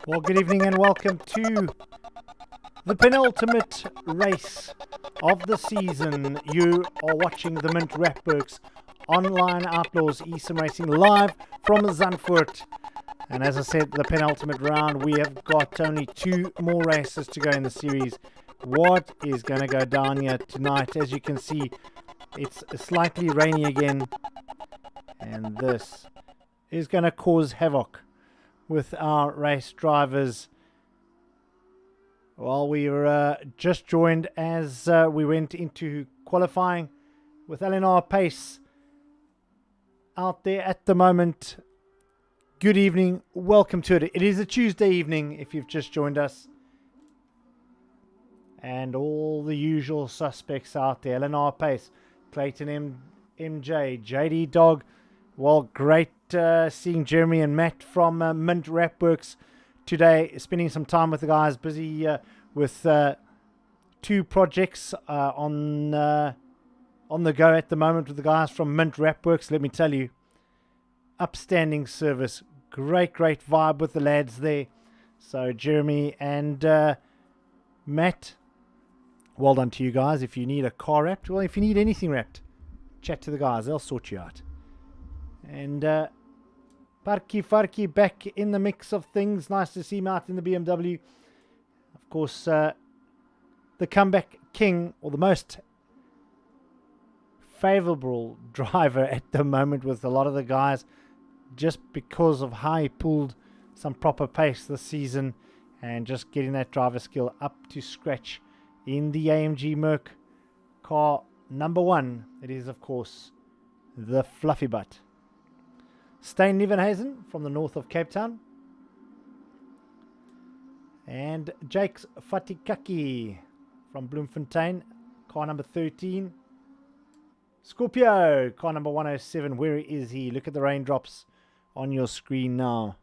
Well, good evening and welcome to the penultimate race of the season. You are watching the Mint Wrapworks online Outlaws eSIM Racing live from Zandvoort. And as I said, the penultimate round, we have got only two more races to go in the series. What is going to go down here tonight? As you can see, it's slightly rainy again. And this is going to cause havoc with our race drivers. Well, we were just joined as we went into qualifying with Eleanor Pace out there at the moment. Good evening, welcome to it. It is a Tuesday evening if you've just joined us. And all the usual suspects out there. Eleanor Pace, Clayton MJ, JD Dog. Well, great seeing Jeremy and Matt from Mint Wrapworks today, spending some time with the guys, busy with two projects on the go at the moment with the guys from Mint Wrapworks. Let me tell you, upstanding service, great vibe with the lads there. So Jeremy and Matt, well done to you guys. If you need a car wrapped, well, if you need anything wrapped, chat to the guys, they'll sort you out. And Parky Farky back in the mix of things. Nice to see him out in the BMW. Of course, the comeback king, or the most favorable driver at the moment with a lot of the guys, just because of how he pulled some proper pace this season and just getting that driver skill up to scratch in the AMG Merc car number one. It is, of course, the Fluffy Butt. Stain Nivenhazen from the north of Cape Town. And Jakes Fatikaki from Bloemfontein, car number 13. Scorpio, car number 107. Where is he? Look at the raindrops on your screen now.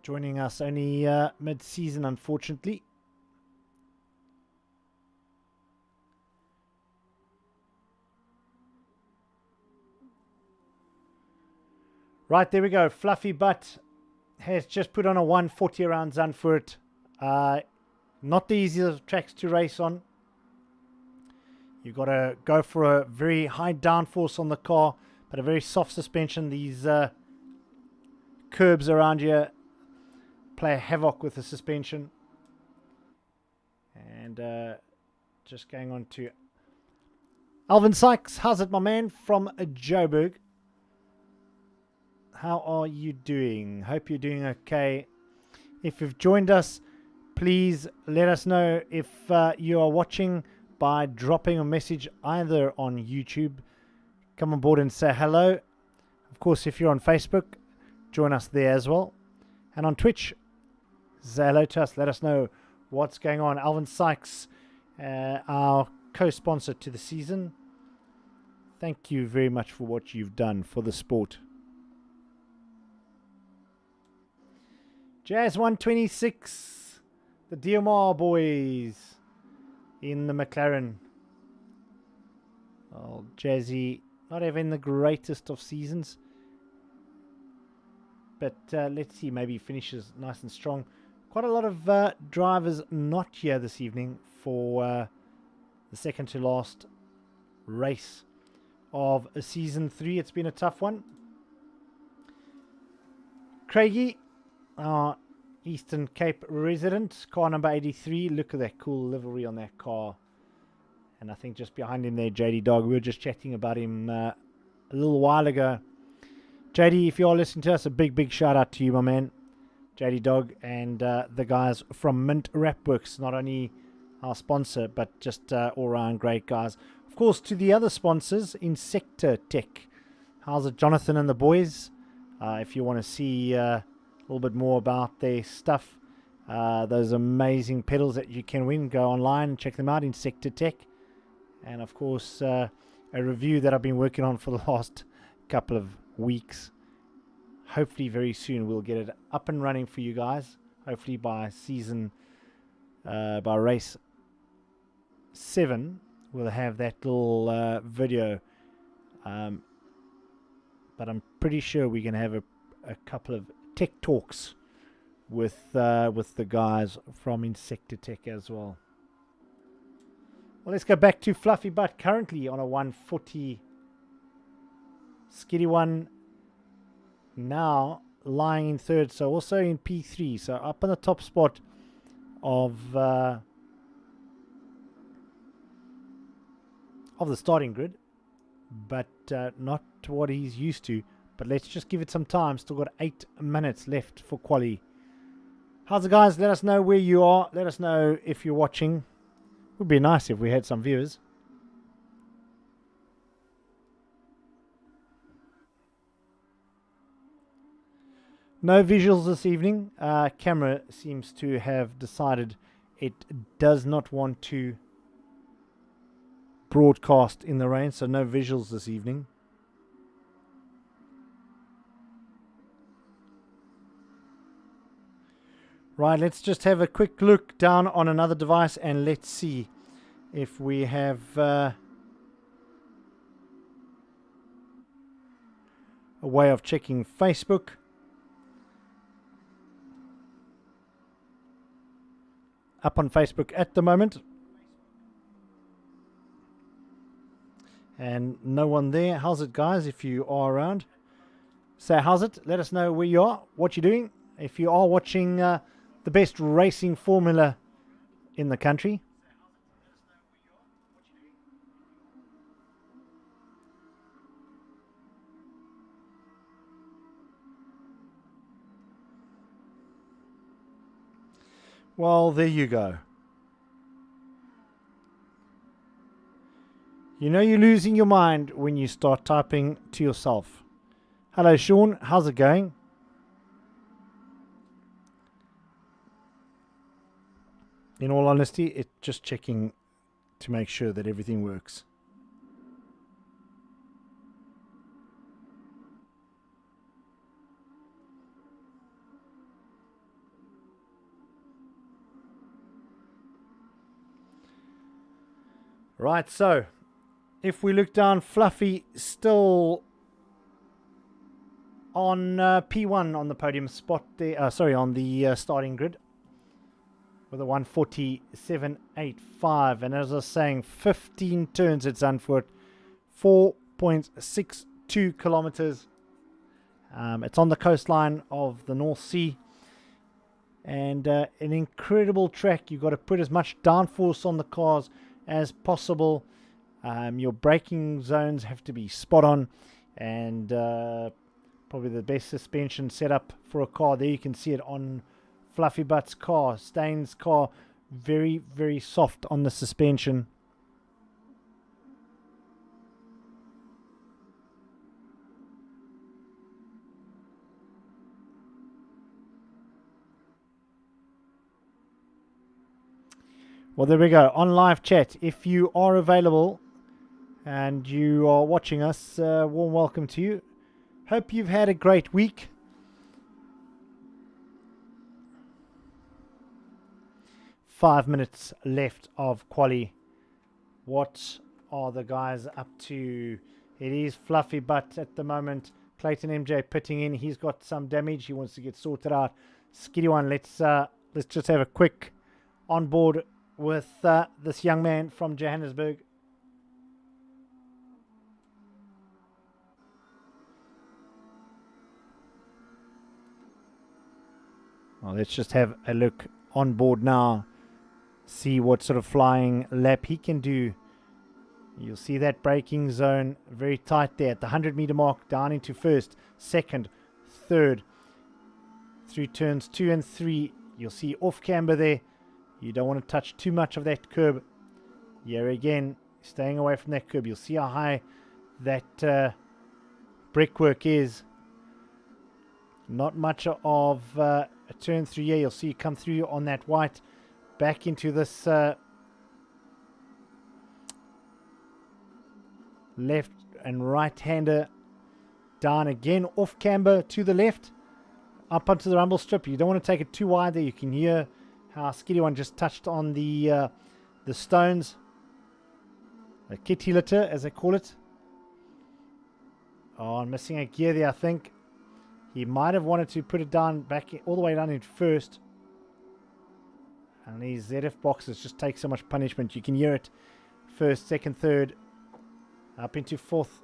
Joining us only mid-season, unfortunately. Right, there we go. Fluffy Butt has just put on a 140 around Zandvoort. Not the easiest of tracks to race on. You've got to go for a very high downforce on the car, but a very soft suspension. These curbs around here play havoc with the suspension. And just going on to Alvin Sykes. How's it, my man, from Joburg? How are you doing? Hope you're doing okay. If you've joined us, please let us know if you are watching by dropping a message either on YouTube. Come on board and say hello. Of course, if you're on Facebook, join us there as well. And on Twitch, say hello to us. Let us know what's going on. Alvin Sykes, our co-sponsor to the season. Thank you very much for what you've done for the sport. Jazz 126, the DMR boys in the McLaren. Oh, Jazzy, not having the greatest of seasons. But let's see, maybe he finishes nice and strong. Quite a lot of drivers not here this evening for the second to last race of season 3. It's been a tough one. Craigie, our Eastern Cape resident, car number 83. Look at that cool livery on that car. And I think just behind him there, JD Dog. We were just chatting about him a little while ago. JD, if you are listening to us, a big shout out to you, my man. JD Dog and the guys from Mint Wrapworks. Not only our sponsor, but just all around great guys. Of course, to the other sponsors, Insector Tech. How's it, Jonathan and the boys? If you want to see a little bit more about their stuff, those amazing pedals that you can win, go online and check them out in Sector Tech. And of course, a review that I've been working on for the last couple of weeks. Hopefully very soon we'll get it up and running for you guys. Hopefully by race 7 we'll have that little video but I'm pretty sure we're going to have a couple of tech talks with the guys from Insector Tech as well. Well, let's go back to Fluffy Butt, currently on a 140. Skitty One now lying in third, so also in P3, so up on the top spot of the starting grid, but not what he's used to. But let's just give it some time. Still got 8 minutes left for quali. How's it, guys? Let us know where you are. Let us know if you're watching. Would be nice if we had some viewers. No visuals this evening. Camera seems to have decided it does not want to broadcast in the rain, so no visuals this evening. Right, let's just have a quick look down on another device and let's see if we have a way of checking Facebook. Up on Facebook at the moment. And no one there. How's it, guys? If you are around, say how's it. Let us know where you are, what you're doing. If you are watching the best racing formula in the country. Well, there you go. You know you're losing your mind when you start typing to yourself. Hello, Sean. How's it going? In all honesty, it's just checking to make sure that everything works. Right, so if we look down, Fluffy still on P1 on the podium spot there. On the starting grid with a 147.85, and as I was saying, 15 turns at Zandvoort, 4.62 kilometers. It's on the coastline of the North Sea, and an incredible track. You've got to put as much downforce on the cars as possible. Your braking zones have to be spot on, and probably the best suspension setup for a car. There you can see it on Fluffy Butt's car. Stain's car, very, very soft on the suspension. Well, there we go. On live chat, if you are available and you are watching us, warm welcome to you. Hope you've had a great week. Five minutes left of quali. What are the guys up to? It is Fluffy Butt at the moment. Clayton MJ pitting in. He's got some damage. He wants to get sorted out. Skitty One, let's just have a quick on board with this young man from Johannesburg. Well, let's just have a look on board now. See what sort of flying lap he can do. You'll see that braking zone very tight there at the 100 meter mark, down into first, second, third, through turns 2 and 3. You'll see off camber there. You don't want to touch too much of that curb. Here again, staying away from that curb. You'll see how high that brickwork is. Not much of a turn through here. You'll see come through on that white. Back into this left and right hander. Down again, off camber to the left. Up onto the rumble strip. You don't want to take it too wide there. You can hear how Skitty One just touched on the stones. A kitty litter, as they call it. Oh, missing a gear there, I think. He might have wanted to put it down, all the way down in first. And these ZF boxes just take so much punishment. You can hear it. First, second, third. Up into fourth.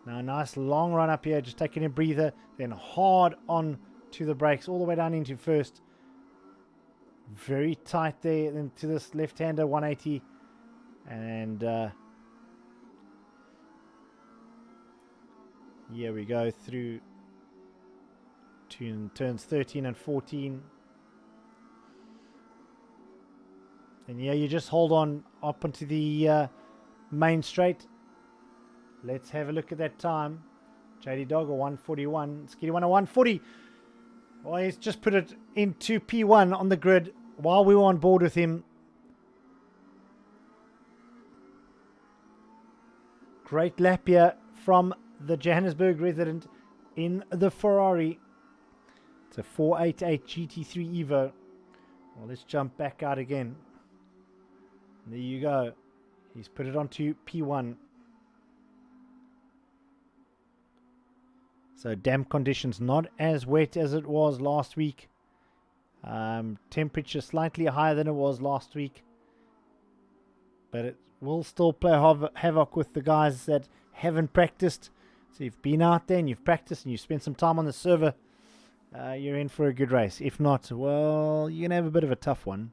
Now, nice long run up here. Just taking a breather. Then hard on to the brakes. All the way down into first. Very tight there. Then to this left-hander, 180. And here we go through to turns 13 and 14. And yeah, you just hold on up onto the main straight. Let's have a look at that time. JD Dog, a 141. Skitty One, a 140. Well, he's just put it into P1 on the grid while we were on board with him. Great lap here from the Johannesburg resident in the Ferrari. It's a 488 GT3 Evo. Well, let's jump back out again. There you go. He's put it onto P1. So damp conditions, not as wet as it was last week. Temperature slightly higher than it was last week. But it will still play havoc with the guys that haven't practiced. So you've been out there and you've practiced and you've spent some time on the server. You're in for a good race. If not, well, you're going to have a bit of a tough one.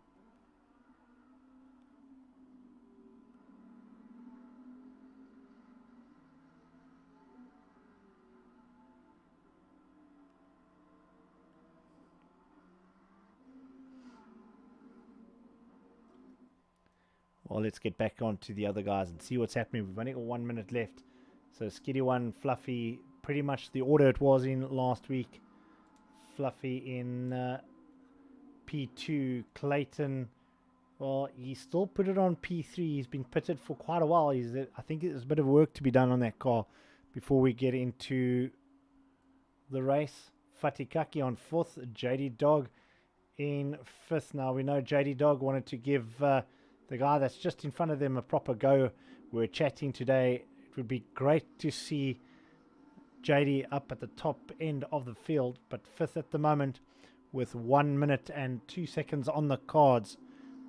Well, let's get back on to the other guys and see what's happening. We've only got 1 minute left. So Skitty One, Fluffy, pretty much the order it was in last week. Fluffy in P2. Clayton, well, he still put it on P3. He's been pitted for quite a while. I think there's a bit of work to be done on that car before we get into the race. Fatikaki on 4th. JD Dog in 5th. Now, we know JD Dog wanted to give the guy that's just in front of them a proper go. We're chatting today. It would be great to see JD up at the top end of the field, but 5th at the moment with 1 minute and 2 seconds on the cards.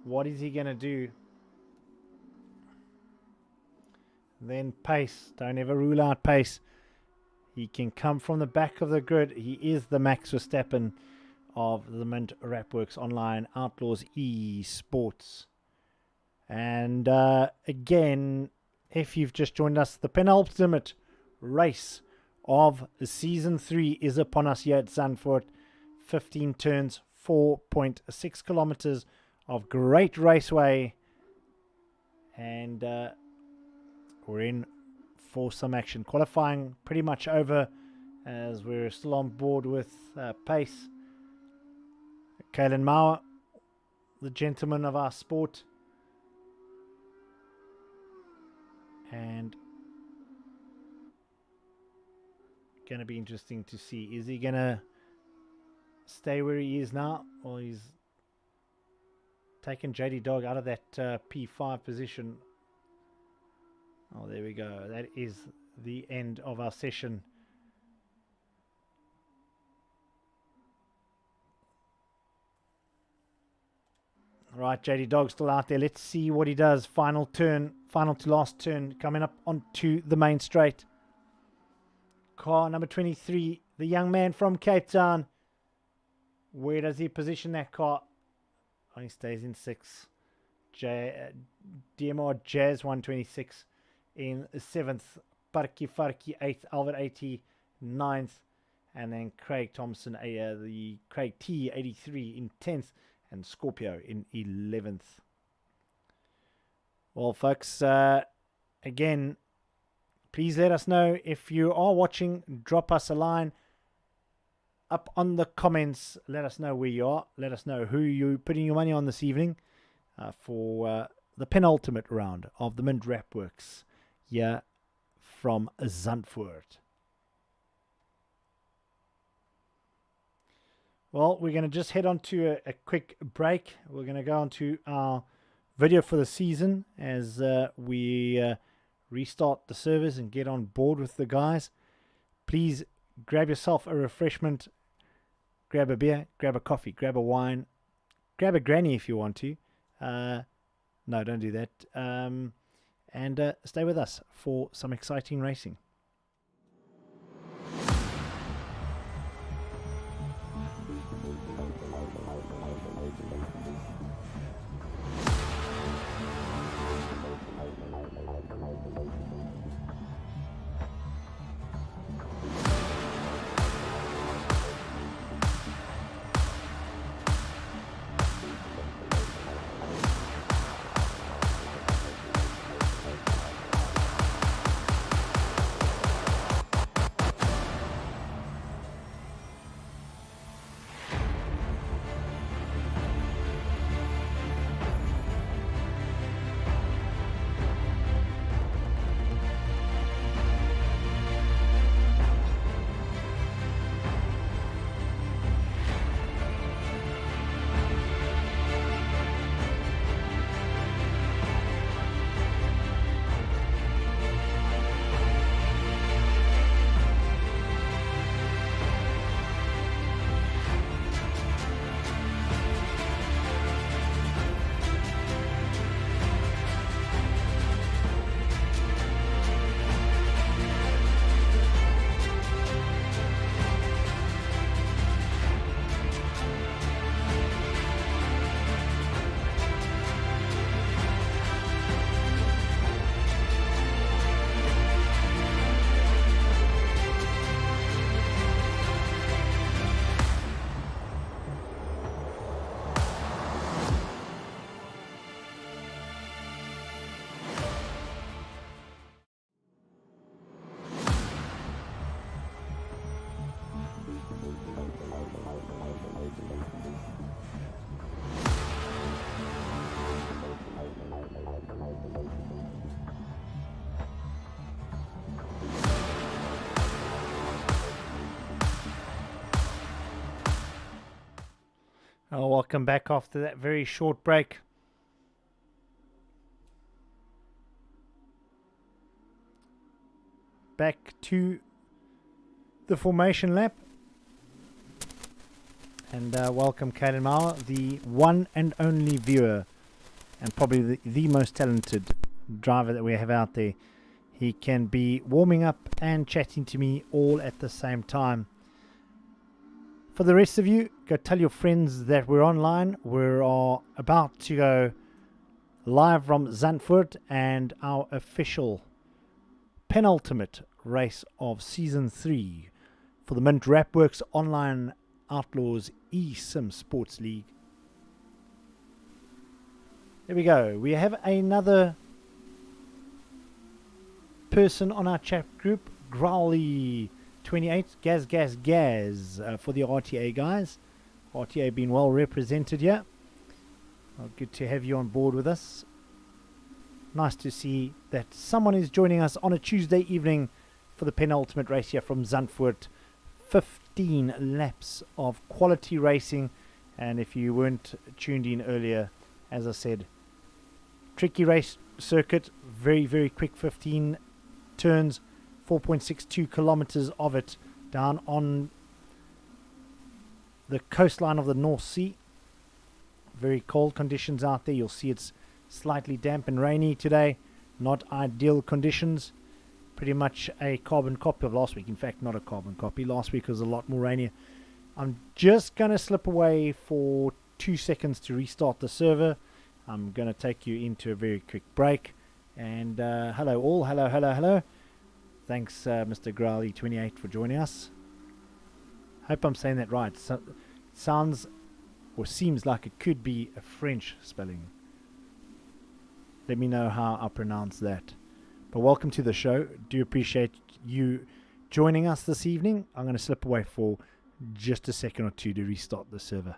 What is he going to do? Then pace. Don't ever rule out pace. He can come from the back of the grid. He is the Max Verstappen of the Mint Wrapworks Online Outlaws Esports. And again, if you've just joined us, the penultimate race of Season 3 is upon us here at Zandvoort. 15 turns, 4.6 kilometers of great raceway. And we're in for some action. Qualifying pretty much over as we're still on board with pace. Kalen Mauer, the gentleman of our sport. And going to be interesting to see. Is he going to stay where he is now? Or he's taken JD Dog out of that P5 position. Oh, there we go. That is the end of our session. Right, JD Dog still out there. Let's see what he does. Final turn, final to last turn, coming up onto the main straight. Car number 23, the young man from Cape Town. Where does he position that car? Oh, he stays in 6th. DMR Jazz 126 in 7th. Parky Farky 8th. Albert 80 9th. And then Craig Thompson, the Craig T 83 in 10th. And Scorpio in 11th. Well, folks, again, please let us know if you are watching. Drop us a line up on the comments. Let us know where you are. Let us know who you're putting your money on this evening for the penultimate round of the Mint Wrapworks here from Zandvoort. Well, we're going to just head on to a quick break. We're going to go on to our video for the season as we restart the servers and get on board with the guys. please grab yourself a refreshment, grab a beer, grab a coffee, grab a wine, grab a granny if you want to. No, don't do that. And stay with us for some exciting racing. Oh, welcome back after that very short break. Back to the formation lap. And welcome Caden Mauer, the one and only viewer and probably the most talented driver that we have out there. He can be warming up and chatting to me all at the same time. For the rest of you, go tell your friends that we're online. We are about to go live from Zandvoort and our official penultimate race of Season 3 for the Mint Wrapworks Online Outlaws eSIM Sports League. There we go. We have another person on our chat group, Growly 28, Gaz for the RTA guys. RTA being well represented here. Well, good to have you on board with us. Nice to see that someone is joining us on a Tuesday evening for the penultimate race here from Zandvoort. 15 laps of quality racing, and if you weren't tuned in earlier, as I said, tricky race circuit, very quick 15 turns, 4.62 kilometers of it down on the coastline of the North Sea. Very cold conditions out there. You'll see it's slightly damp and rainy today. Not ideal conditions. Pretty much a carbon copy of last week. In fact, not a carbon copy. Last week was a lot more rainier. I'm just going to slip away for 2 seconds to restart the server. I'm going to take you into a very quick break. And hello all. Hello. Thanks, Mr. Growly28 for joining us. Hope I'm saying that right. So, sounds or seems like it could be a French spelling. Let me know how I pronounce that. But welcome to the show. Do appreciate you joining us this evening. I'm going to slip away for just a second or two to restart the server.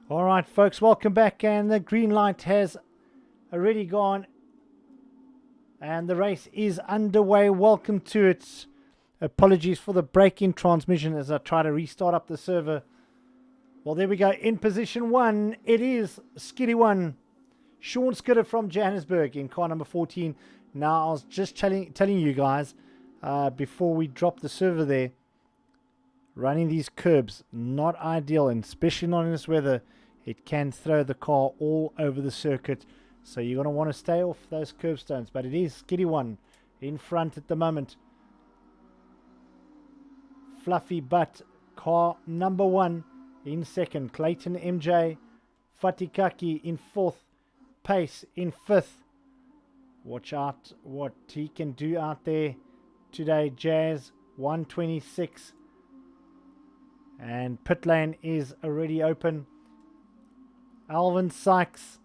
All right, folks, welcome back. And the green light has already gone. And the race is underway. Welcome to it. Apologies for the break-in transmission as I try to restart up the server. Well, there we go. In position 1, it is Skitty 1. Sean Skidder from Johannesburg in car number 14. Now, I was just telling you guys before we drop the server there, running these curbs, not ideal, and especially not in this weather. It can throw the car all over the circuit. So you're going to want to stay off those curbstones. But it is Skitty 1 in front at the moment. Fluffy Butt, car number 1 in second. Clayton MJ, Fatikaki in 4th. Pace in 5th. Watch out what he can do out there today. Jazz 126. And pit lane is already open. Alvin Sykes.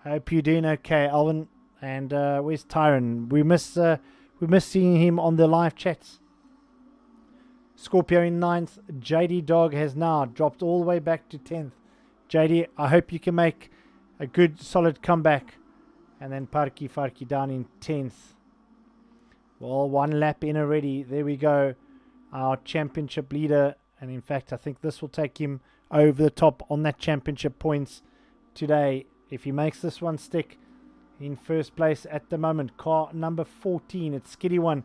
Hope you're doing okay, Alvin. And where's Tyron? We miss seeing him on the live chats. Scorpio in 9th. JD Dog has now dropped all the way back to 10th. JD, I hope you can make a good solid comeback. And then Parky Farky down in 10th. Well, 1 lap in already. There we go. Our championship leader. And in fact, I think this will take him over the top on that championship points today. If he makes this one stick in first place at the moment. Car number 14. It's Skitty 1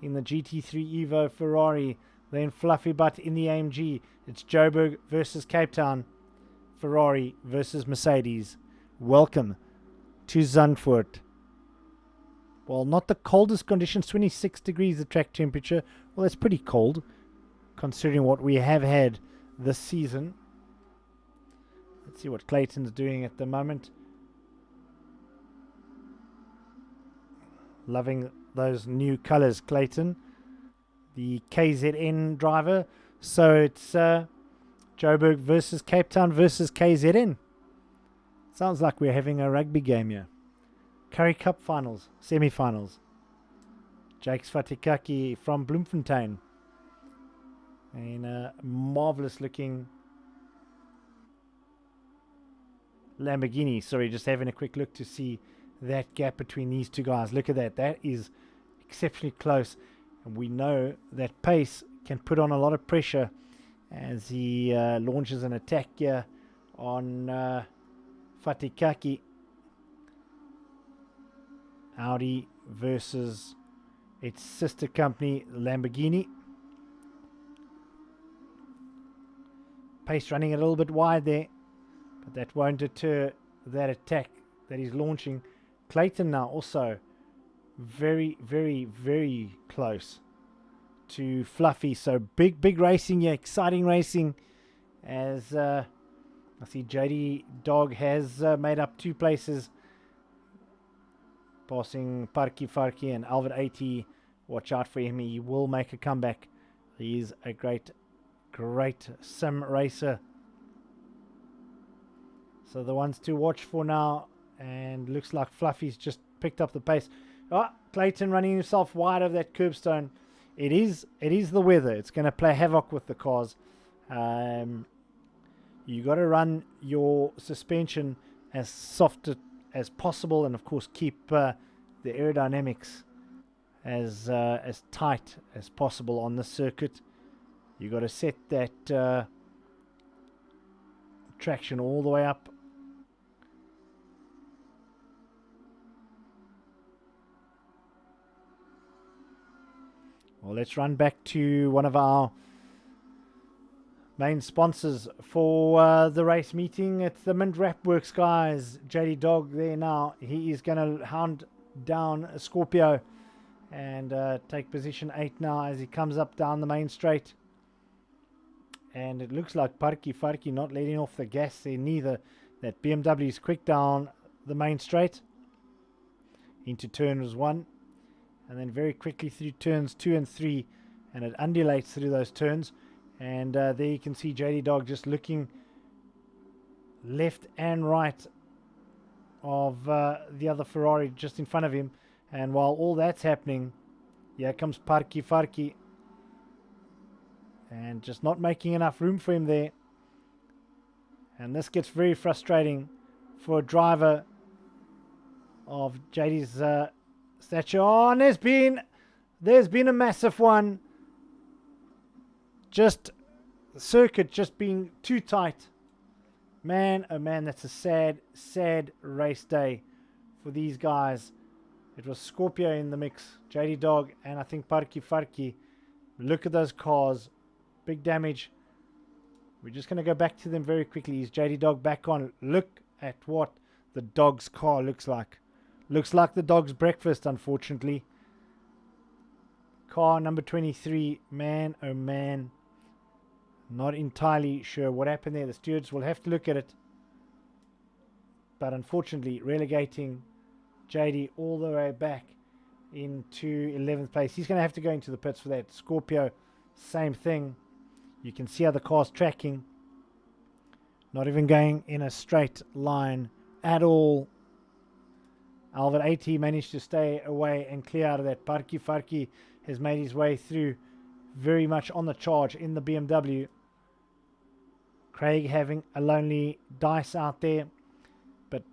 in the GT3 Evo Ferrari. Then Fluffy Butt in the AMG. It's Joburg versus Cape Town. Ferrari versus Mercedes. Welcome to Zandvoort. Well, not the coldest conditions, 26 degrees the track temperature. Well, that's pretty cold considering what we have had this season. Let's see what Clayton's doing at the moment. Loving those new colors, Clayton. The KZN driver. So it's Joburg versus Cape Town versus KZN. Sounds like we're having a rugby game here. Curry Cup finals, semi-finals. Jakes Fatikaki from Bloemfontein. In a marvelous looking Lamborghini. Sorry, just having a quick look to see that gap between these two guys. Look at that. That is exceptionally close. And we know that Pace can put on a lot of pressure as he launches an attack here on Fatikaki. Audi versus its sister company Lamborghini. Pace running a little bit wide there, but that won't deter that attack that he's launching. Clayton now also very, very, very close to Fluffy. So big racing here, exciting racing as I see JD Dog has made up 2 places, passing Parky Farky and Albert 80. Watch out for him. He will make a comeback. He's a great sim racer. So the ones to watch for now. And looks like Fluffy's just picked up the pace. Oh, Clayton running himself wide of that curbstone. It is the weather. It's going to play havoc with the cars. You got to run your suspension as soft as possible, and of course keep the aerodynamics as tight as possible on the circuit. You got to set that traction all the way up. Well, let's run back to one of our main sponsors for the race meeting. It's the Mint Wrapworks guys. JD Dog there now. He is going to hound down Scorpio and take position 8 now as he comes up down the main straight. And it looks like Parky Farky not letting off the gas there neither. That BMW is quick down the main straight into turns 1. And then very quickly through turns 2 and 3. And it undulates through those turns. And there you can see JD Dog just looking left and right of the other Ferrari just in front of him. And while all that's happening, here comes Parky Farky. And just not making enough room for him there. And this gets very frustrating for a driver of JD's stature. Oh, and there's been a massive one. Just circuit just being too tight. Man, oh man, that's a sad, sad race day for these guys. It was Scorpio in the mix, JD Dog, and I think Parky Farky. Look at those cars. Big damage. We're just going to go back to them very quickly. Is JD Dog back on? Look at what the dog's car looks like. Looks like the dog's breakfast, unfortunately. Car number 23. Man, oh man. Not entirely sure what happened there. The stewards will have to look at it. But unfortunately, relegating JD all the way back into 11th place. He's going to have to go into the pits for that. Scorpio, same thing. You can see how the car's tracking. Not even going in a straight line at all. Albert AT managed to stay away and clear out of that. Parky Farky has made his way through, very much on the charge in the BMW. Craig having a lonely dice out there, but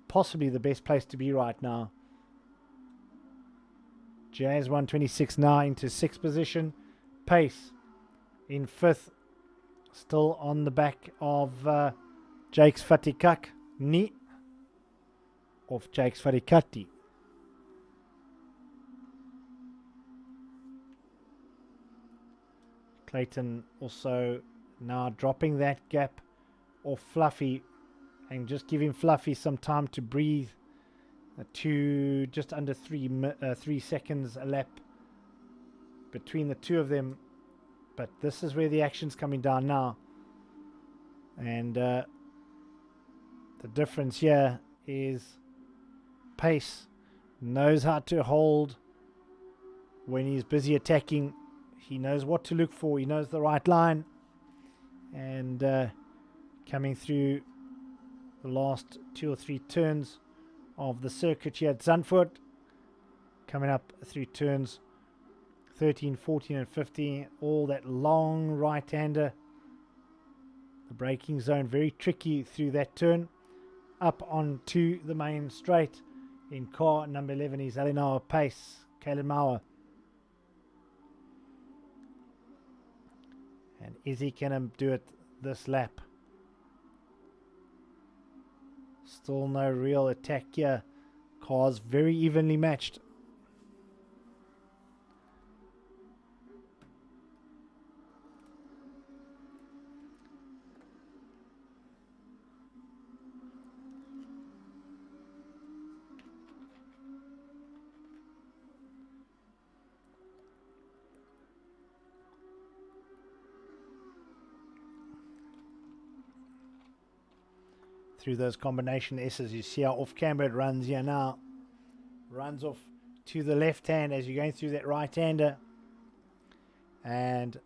possibly the best place to be right now. Jazz 126 now into 6th position. Pace in 5th, still on the back of Jakes Fatikakni of Jakes Fatikati. Clayton also now dropping that gap off Fluffy and just giving Fluffy some time to breathe, to just under 3 seconds a lap between the two of them. But this is where the action's coming down now, and the difference here is Pace knows how to hold when he's busy attacking. He knows what to look for. He knows the right line. And coming through the last 2 or 3 turns of the circuit here at Zandvoort. Coming up through turns 13, 14 and 15. All that long right-hander. The braking zone very tricky through that turn. Up onto the main straight. In car number 11 is Elinor Pace, Caleb Mauer. And is he going to do it this lap? Still no real attack here. Cars very evenly matched. Through those combination S's, you see how off camber it runs here now. Runs off to the left hand as you're going through that right hander. And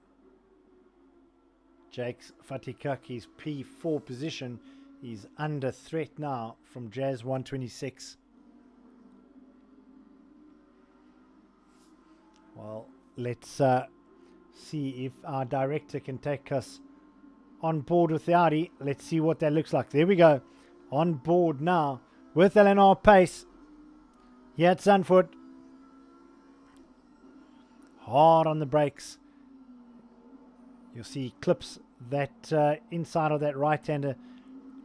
Jake's Fatikaki's P4 position is under threat now from Jazz 126. Well, let's see if our director can take us on board with the Audi. Let's see what that looks like. There we go. On board now with Eleanor Pace here at Zandvoort. Hard on the brakes. You'll see he clips that inside of that right-hander.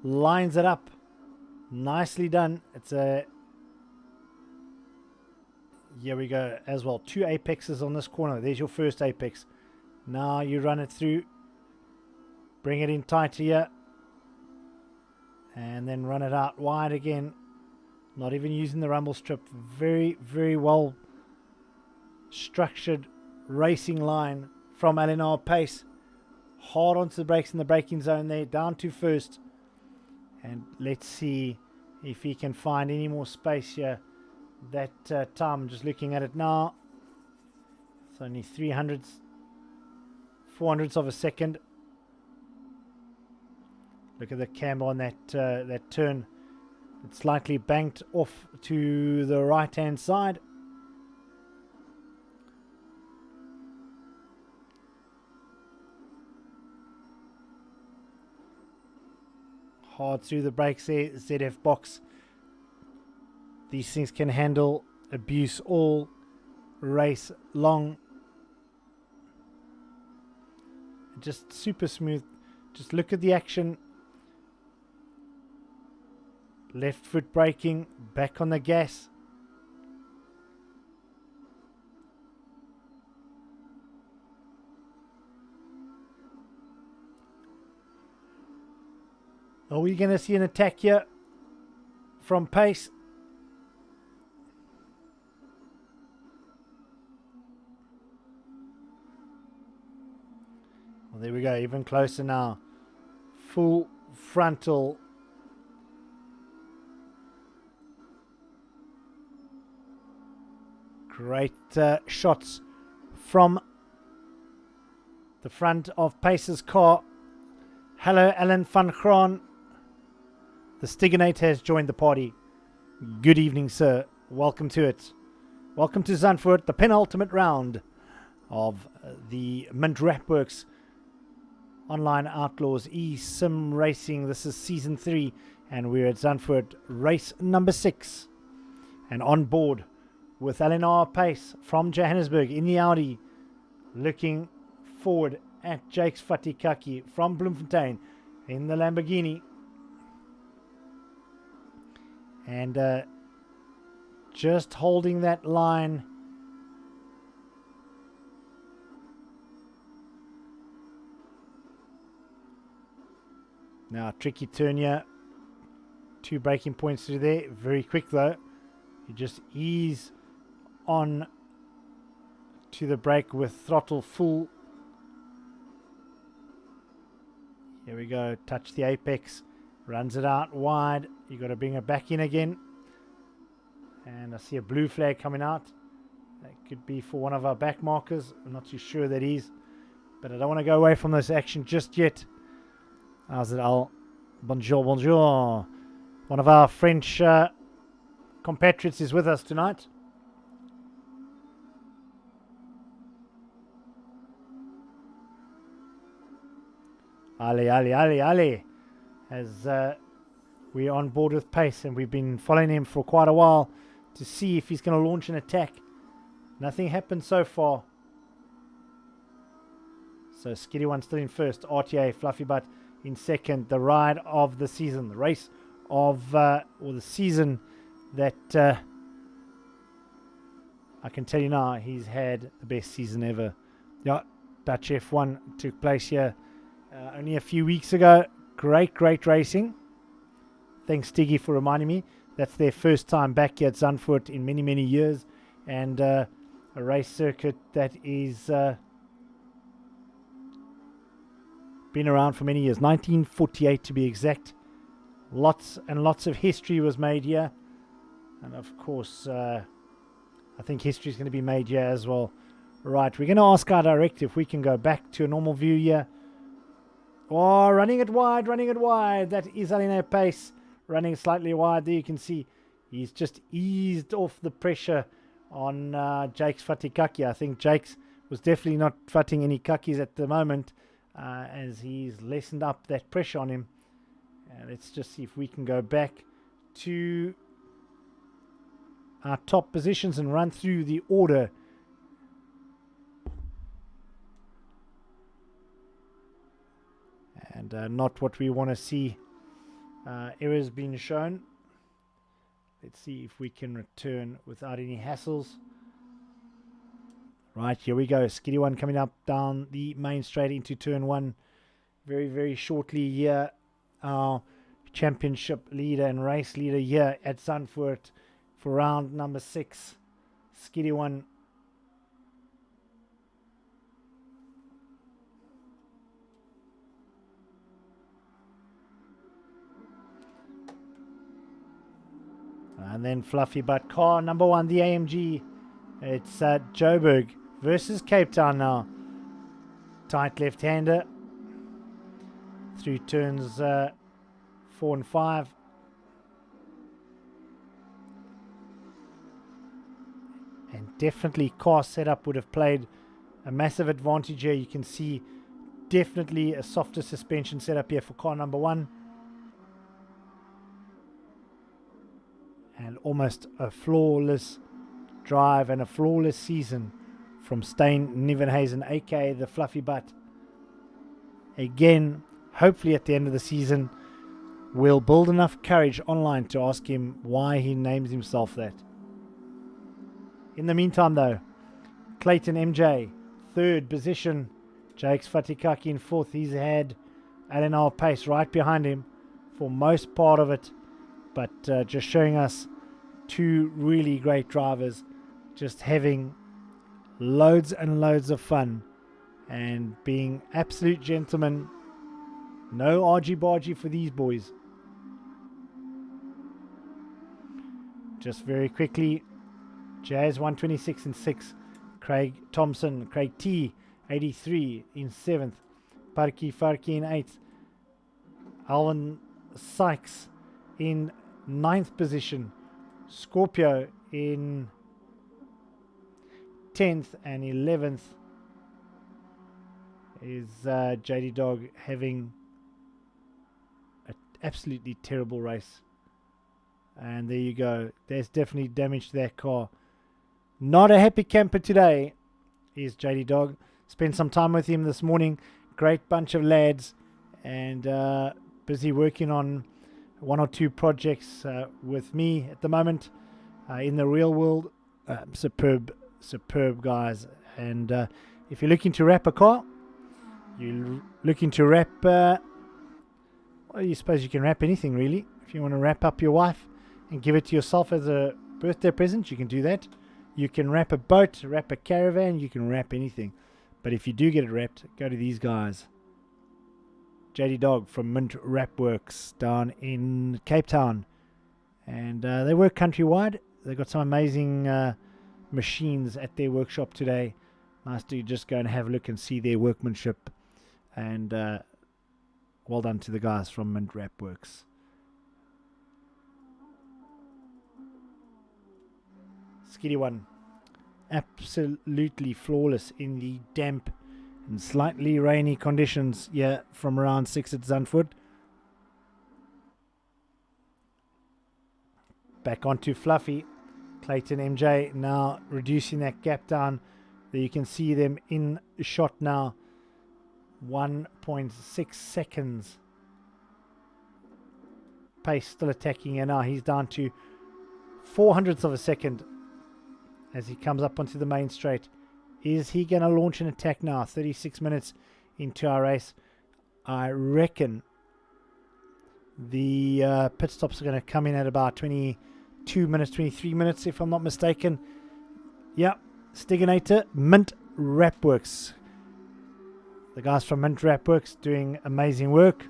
Lines it up. Nicely done. It's a... Here we go as well. 2 apexes on this corner. There's your first apex. Now you run it through. Bring it in tight here. And then run it out wide again. Not even using the rumble strip. Very, very well structured racing line from Eleanor Pace. Hard onto the brakes in the braking zone there. Down to first. And let's see if he can find any more space here. That time, I'm just looking at it now. It's only 400ths of a second. Look at the camber on that turn. It's slightly banked off to the right-hand side. Hard through the brakes there, ZF box. These things can handle abuse all race long. Just super smooth. Just look at the action. Left foot braking, back on the gas. Are we going to see an attack here from pace? Well, there we go, even closer now. Full frontal. Great shots from the front of Pace's car. Hello, Alan van Graan. The Stiginator has joined the party. Good evening, sir. Welcome to it. Welcome to Zandvoort, the penultimate round of the Wrapworks Online Outlaws eSIM Racing. This is Season 3, and we're at Zandvoort, race number 6. And on board with Eleanor Pace from Johannesburg in the Audi, looking forward at Jakes Fatikaki from Bloemfontein in the Lamborghini. And just holding that line. Now, tricky turn here. 2 braking points through there. Very quick though. You just ease on to the brake with throttle full. Here we go. Touch the apex. Runs it out wide. You got to bring it back in again. And I see a blue flag coming out. That could be for one of our back markers. I'm not too sure that is. But I don't want to go away from this action just yet. How's it, Al? Bonjour, bonjour. One of our French compatriots is with us tonight. Ali, Ali, Ali, Ali. As we're on board with Pace, and we've been following him for quite a while to see if he's going to launch an attack. Nothing happened so far. So Skitty One still in first. RTA Fluffy Butt in second. The ride of the season, the race of or the season that I can tell you now, he's had the best season ever. Yeah, Dutch F1 took place here only a few weeks ago. Great racing. Thanks, Stiggy, for reminding me. That's their first time back here at Zandvoort in many, many years. And a race circuit that is been around for many years. 1948 to be exact. Lots and lots of history was made here. And of course, I think history is going to be made here as well. Right, we're going to ask our director if we can go back to a normal view here. Oh, running it wide. That is Aline Pace running slightly wide. There you can see he's just eased off the pressure on Jakes Fatikaki. I think Jakes was definitely not fatting any kakis at the moment as he's lessened up that pressure on him. Let's just see if we can go back to our top positions and run through the order. And not what we want to see. Errors being shown. Let's see if we can return without any hassles. Right, here we go. Skitty One coming up down the main straight into turn 1. Very, very shortly here. Our championship leader and race leader here at Zandvoort for round number 6. Skitty One. And then Fluffy Butt car number 1, the AMG. It's Joburg versus Cape Town now. Tight left-hander through turns 4 and 5. And definitely car setup would have played a massive advantage here. You can see definitely a softer suspension setup here for car number 1. and almost a flawless drive and a flawless season from Stijn Nieuwenhuizen, aka the Fluffy Butt. Again, hopefully at the end of the season, we'll build enough courage online to ask him why he names himself that. In the meantime, though, Clayton MJ, third position. Jakes Fatikaki in fourth. He's had Eleanor Pace right behind him for most part of it, but just showing us two really great drivers just having loads and loads of fun and being absolute gentlemen. No argy-bargy for these boys. Just very quickly, Jazz 126 in 6th, Craig Thompson, Craig T 83 in 7th, Parky Farky in 8th, Alvin Sykes in 9th position, Scorpio in 10th, and 11th is JD Dog having an absolutely terrible race. And there you go. There's definitely damage to that car. Not a happy camper today is JD Dog. Spent some time with him this morning. Great bunch of lads, and busy working on one or two projects with me at the moment in the real world. Superb guys. And if you're looking to wrap a car, you're looking to wrap, well, you suppose you can wrap anything really. If you want to wrap up your wife and give it to yourself as a birthday present, you can do that. You can wrap a boat, wrap a caravan, you can wrap anything. But if you do get it wrapped, go to these guys. JD Dog from Mint Wrapworks down in Cape Town. And they work countrywide. They've got some amazing machines at their workshop today. Nice to just go and have a look and see their workmanship. And well done to the guys from Mint Wrapworks. Skiddy one. Absolutely flawless in the damp and slightly rainy conditions here from round 6 at Zandvoort. Back onto Fluffy. Clayton MJ now reducing that gap down. There you can see them in shot now. 1.6 seconds. Pace still attacking here now. He's down to 0.04 of a second as he comes up onto the main straight. Is he going to launch an attack now? 36 minutes into our race. I reckon the pit stops are going to come in at about 22 minutes, 23 minutes, if I'm not mistaken. Yeah, Stiginator, Mint Wrapworks. The guys from Mint Wrapworks doing amazing work.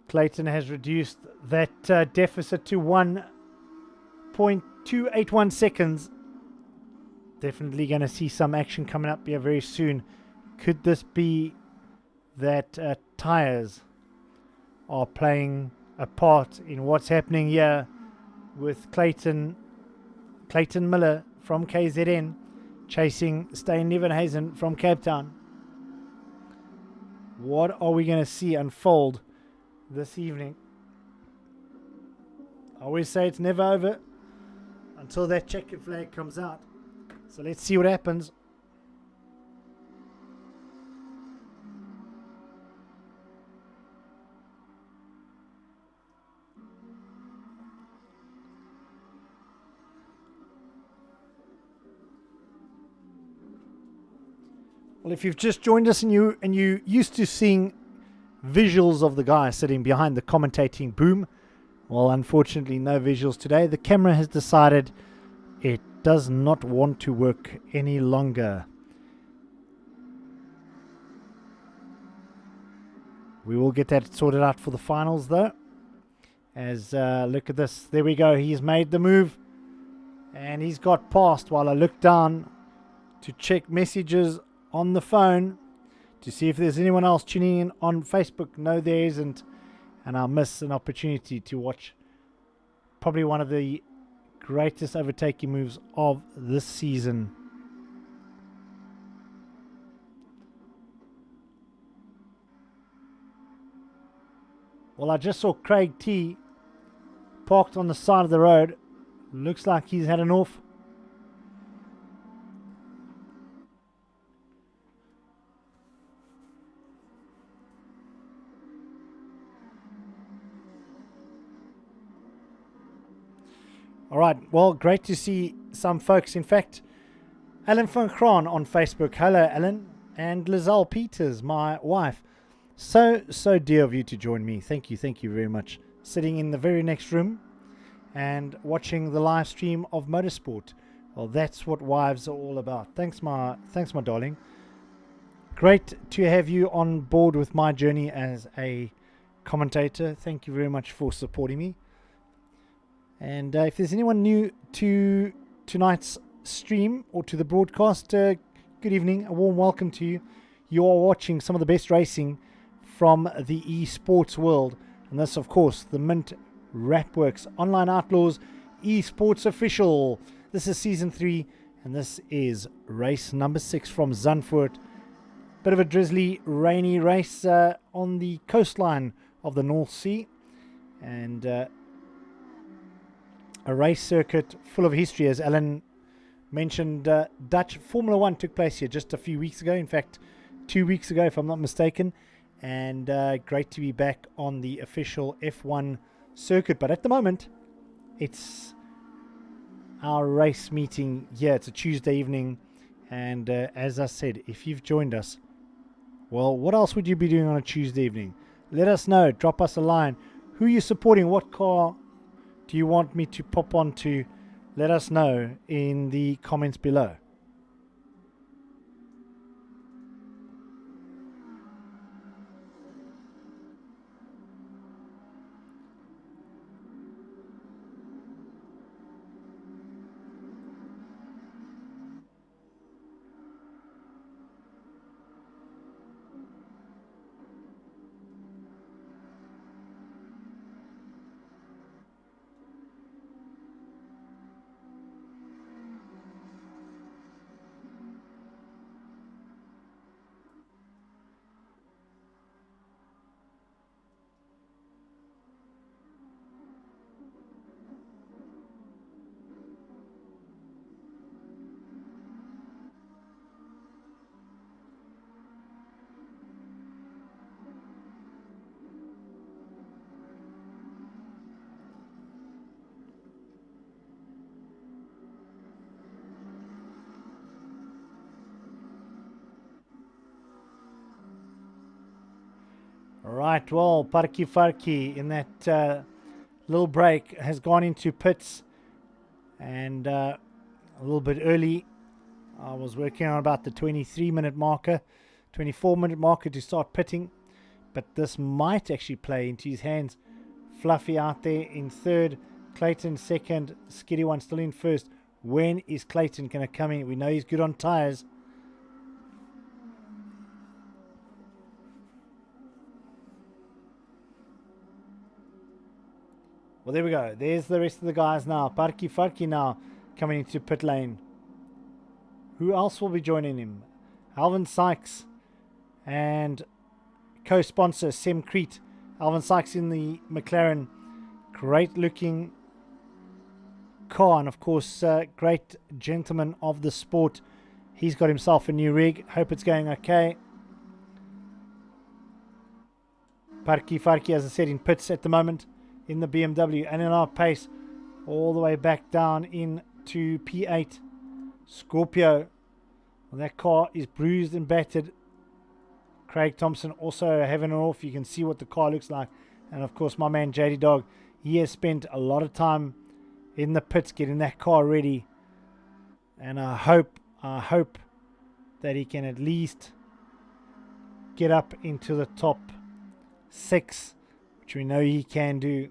Clayton has reduced that deficit to 1.281 seconds. Definitely going to see some action coming up here very soon. Could this be that tires are playing a part in what's happening here with Clayton Miller from KZN chasing Stijn Nieuwenhuizen from Cape Town? What are we going to see unfold this evening? I always say it's never over until that checkered flag comes out. So let's see what happens. Well, if you've just joined us and you used to seeing visuals of the guy sitting behind the commentating boom, well, unfortunately no visuals today. The camera has decided it does not want to work any longer. We will get that sorted out for the finals though. As look at this, there we go, he's made the move and he's got past while I look down to check messages on the phone to see if there's anyone else tuning in on Facebook. No, there isn't. And I'll miss an opportunity to watch probably one of the greatest overtaking moves of this season. Well, I just saw Craig T parked on the side of the road. Looks like he's had an off. All right, well, great to see some folks. In fact, Alan van Graan on Facebook. Hello, Alan. And Lizelle Peters, my wife. So dear of you to join me. Thank you very much. Sitting in the very next room and watching the live stream of motorsport. Well, that's what wives are all about. Thanks, my darling. Great to have you on board with my journey as a commentator. Thank you very much for supporting me. And if there's anyone new to tonight's stream or to the broadcast, good evening, a warm welcome to you. You are watching some of the best racing from the esports world. And this, of course, the Mint Wrapworks Online Outlaws Esports Official. This is Season 3, and this is race number 6 from Zandvoort. Bit of a drizzly, rainy race on the coastline of the North Sea. And a race circuit full of history, as Alan mentioned. Dutch Formula 1 took place here just a few weeks ago. In fact, 2 weeks ago, if I'm not mistaken. And great to be back on the official F1 circuit. But at the moment, it's our race meeting here. It's a Tuesday evening. And as I said, if you've joined us, well, what else would you be doing on a Tuesday evening? Let us know. Drop us a line. Who are you supporting? What car do you want me to pop on to? Let us know in the comments below. Right, well, Parky Farky in that little break has gone into pits, and a little bit early. I was working on about the 23-minute marker, 24-minute marker to start pitting, but this might actually play into his hands. Fluffy out there in third, Clayton second, Skiddy One still in first. When is Clayton going to come in? We know he's good on tyres. Well, there we go. There's the rest of the guys now. Parky Farky now coming into pit lane. Who else will be joining him? Alvin Sykes and co-sponsor Sem Crete. Alvin Sykes in the McLaren. Great looking car, and of course, great gentleman of the sport. He's got himself a new rig. Hope it's going okay. Parky Farky, as I said, in pits at the moment in the BMW, and in our pace all the way back down into P8. Scorpio, well, that car is bruised and battered. Craig Thompson also having it off. You can see what the car looks like. And of course, my man JD Dog, he has spent a lot of time in the pits getting that car ready, and I hope that he can at least get up into the top 6, which we know he can do.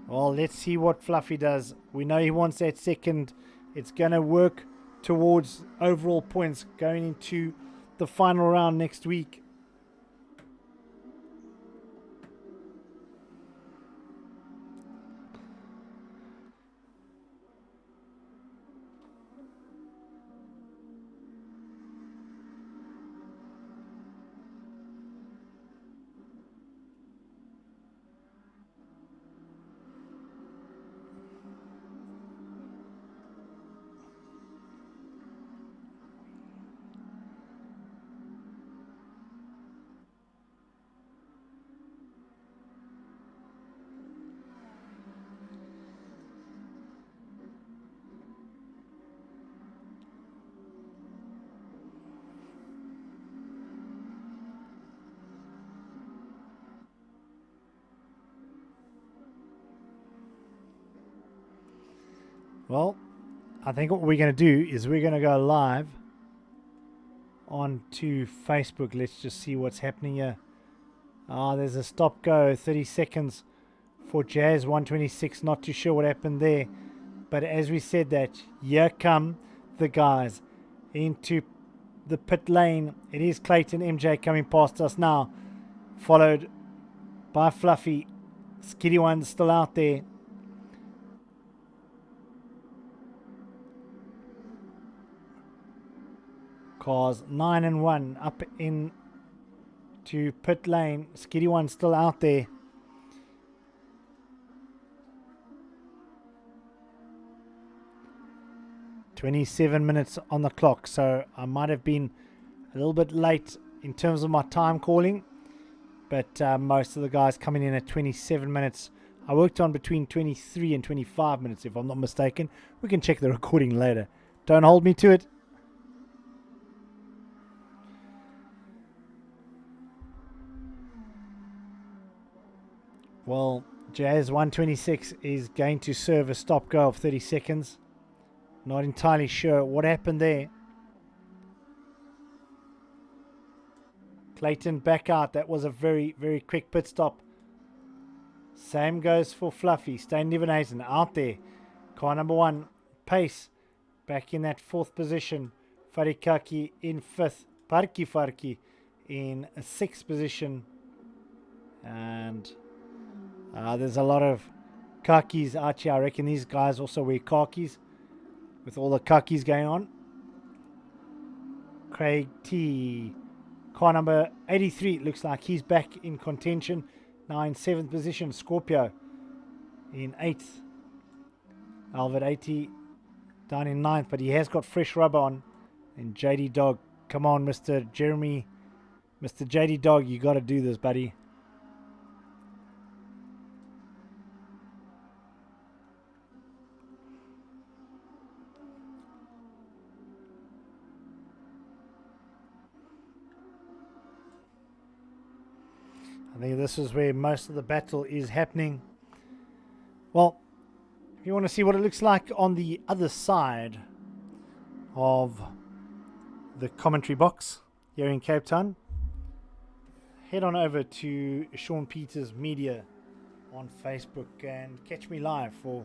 Well, let's see what Fluffy does. We know he wants that second. It's going to work towards overall points going into the final round next week. Well, I think what we're going to do is we're going to go live onto Facebook. Let's just see what's happening here. There's a stop go, 30 seconds for Jazz 126. Not too sure what happened there. But as we said that, here come the guys into the pit lane. It is Clayton MJ coming past us now, followed by Fluffy. Skitty One's still out there. Cars 9 and 1 up in to pit lane. Skitty One still out there. "27 minutes on the clock," so I might have been a little bit late in terms of my time calling, but most of the guys coming in at 27 minutes. I worked on between 23 and 25 minutes, if I'm not mistaken. We can check the recording later. Don't hold me to it. Well, Jazz 126 is going to serve a stop go of 30 seconds. Not entirely sure what happened there. Clayton back out. That was a very, very quick pit stop. Same goes for Fluffy. Stain Nivenhazen out there. Car number 1, Pace, back in that 4th position. Farikaki in 5th. Farki in 6th position. And there's a lot of khakis out here. I reckon these guys also wear khakis with all the khakis going on. Craig T, car number 83, looks like he's back in contention. Now in 7th position. Scorpio in 8th. Albert 80 down in 9th, but he has got fresh rubber on. And JD Dog, come on, Mr. Jeremy. Mr. JD Dog, you got to do this, buddy. I think this is where most of the battle is happening. Well, if you want to see what it looks like on the other side of the commentary box here in Cape Town, head on over to Sean Peters Media on Facebook and catch me live for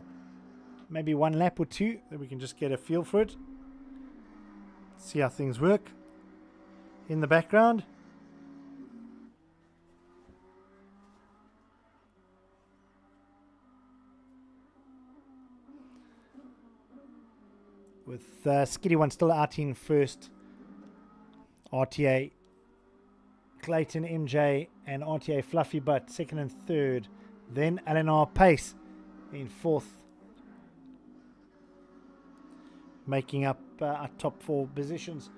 maybe one lap or two, that we can just get a feel for it, see how things work in the background. With Skitty One still out in 1st, RTA Clayton MJ and RTA Fluffy Butt 2nd and 3rd, then LNR Pace in 4th, making up our top 4 positions.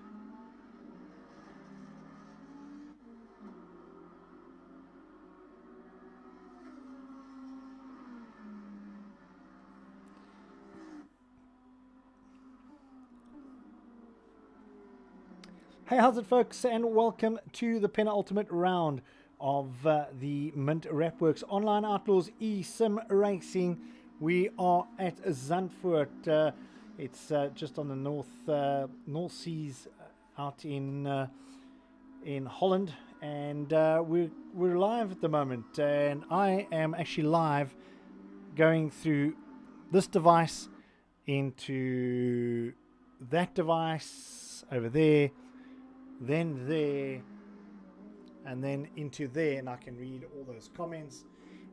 Hey, how's it, folks, and welcome to the penultimate round of the Mint Wrapworks Online Outlaws eSIM Racing. We are at Zandvoort. It's just on the North Seas out in Holland, and we're live at the moment. And I am actually live going through this device into that device over there, then there, and then into there, and I can read all those comments,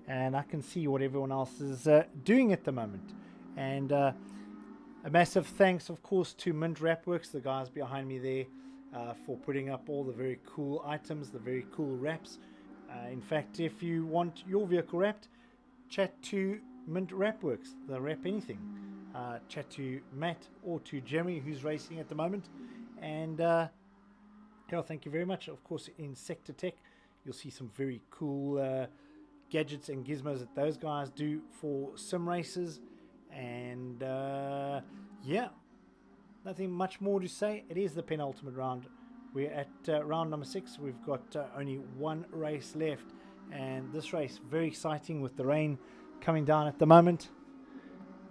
and I can see what everyone else is doing at the moment. And a massive thanks, of course, to Mint Wrapworks, the guys behind me there, for putting up all the very cool items, the very cool wraps. In fact, if you want your vehicle wrapped, chat to Mint Wrapworks. They'll wrap anything. Chat to Matt or to Jeremy, who's racing at the moment. And thank you very much. Of course, in Sector Tech, you'll see some very cool gadgets and gizmos that those guys do for sim races. And yeah, nothing much more to say. It is the penultimate round. We're at round number 6. We've got only one race left, and this race very exciting with the rain coming down at the moment.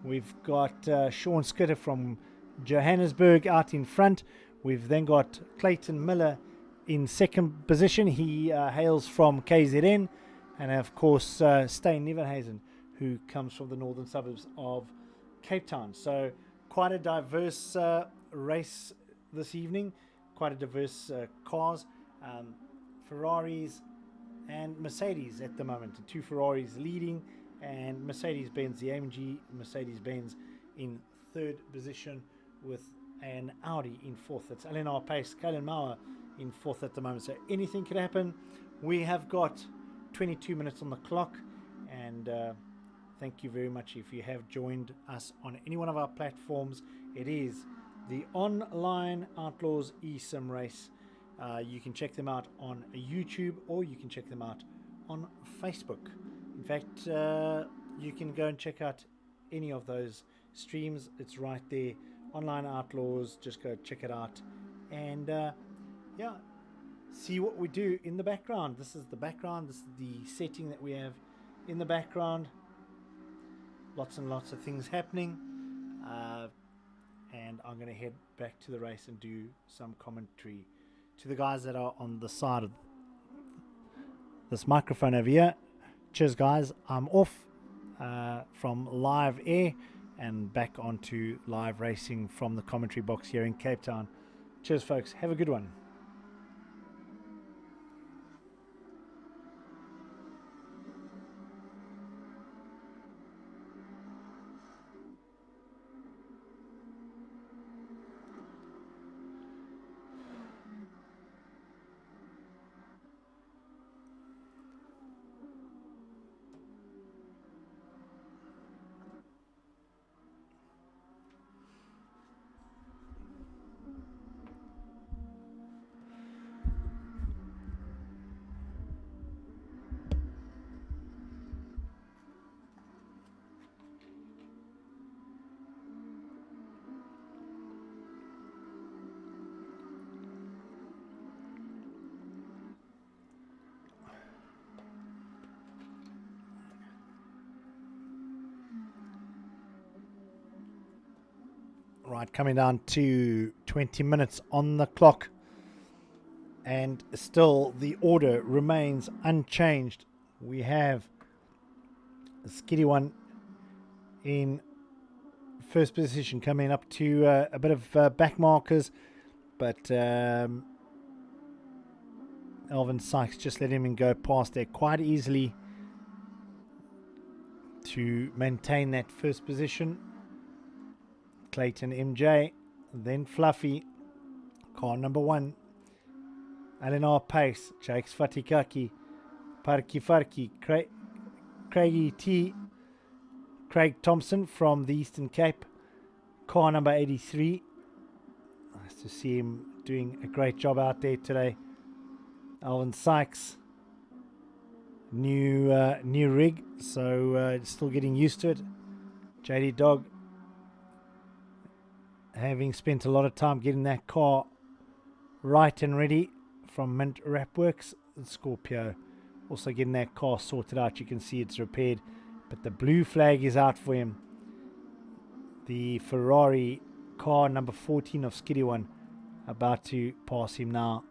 We've got Sean Skitter from Johannesburg out in front. We've then got Clayton Miller in second position. He hails from KZN, and of course Steyn Nieuwenhuizen, who comes from the northern suburbs of Cape Town. So quite a diverse race this evening, quite a diverse cars, Ferraris and Mercedes at the moment. The two Ferraris leading, and Mercedes-Benz, the AMG Mercedes-Benz in third position, with an Audi in fourth. That's Eleanor Pace, Kalen Mauer in fourth at the moment. So anything could happen. We have got 22 minutes on the clock, and thank you very much if you have joined us on any one of our platforms. It is the online Outlaws eSIM race. You can check them out on YouTube, or you can check them out on Facebook. In fact, you can go and check out any of those streams. It's right there, online Outlaws. Just go check it out, and yeah, see what we do in the background. This is the background. This is the setting that we have in the background. Lots and lots of things happening, and I'm going to head back to the race and do some commentary to the guys that are on the side of this microphone over here. Cheers, guys. I'm off from live air and back onto live racing from the commentary box here in Cape Town. Cheers, folks. Have a good one. Right, coming down to 20 minutes on the clock, and still the order remains unchanged. We have the Skiddy one in first position, coming up to a bit of back markers, but Alvin Sykes just let him go past there quite easily to maintain that first position. Clayton MJ, then Fluffy, car number 1, Eleanor Pace, Jakes Fatikaki, Parky Farky, Craigie T, Craig Thompson from the Eastern Cape, car number 83. Nice to see him doing a great job out there today. Alvin Sykes, new rig, so still getting used to it. JD Dog, having spent a lot of time getting that car right and ready from Mint Wrapworks. Scorpio also getting that car sorted out. You can see it's repaired, but the blue flag is out for him. The Ferrari car number 14 of Skiddy One about to pass him now.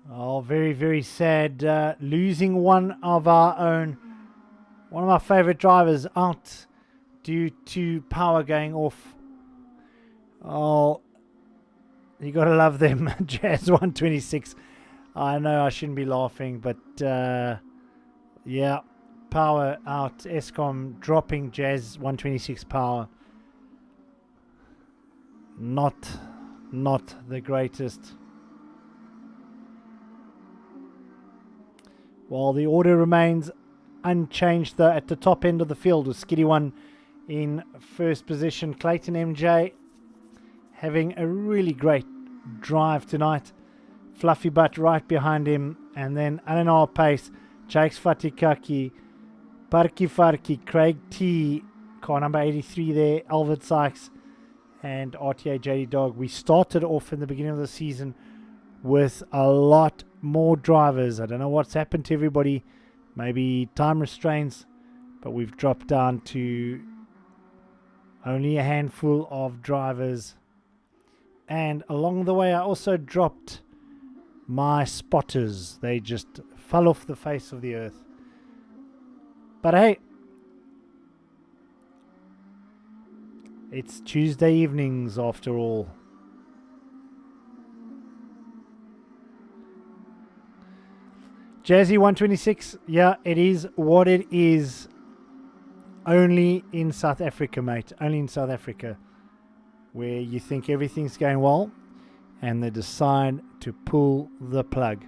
Oh, very, very sad. Losing one of our own, one of our favorite drivers out due to power going off. Oh, you gotta love them. Jazz 126. I know I shouldn't be laughing, but yeah, power out. Eskom dropping Jazz 126 power. Not the greatest. While the order remains unchanged though at the top end of the field, with Skiddy 1 in first position. Clayton MJ having a really great drive tonight. Fluffy Butt right behind him, and then Eleanor Pace, Jakes Fatikaki, Parky Farky, Craig T, car number 83 there, Alfred Sykes, and RTA JD Dog. We started off in the beginning of the season with a lot more drivers. I don't know what's happened to everybody. Maybe time restraints, but we've dropped down to only a handful of drivers. And along the way, I also dropped my spotters. They just fell off the face of the earth. But hey, it's Tuesday evenings after all. Jazzy 126, yeah, it is what it is. Only in South Africa, mate. Only in South Africa, where you think everything's going well and they decide to pull the plug.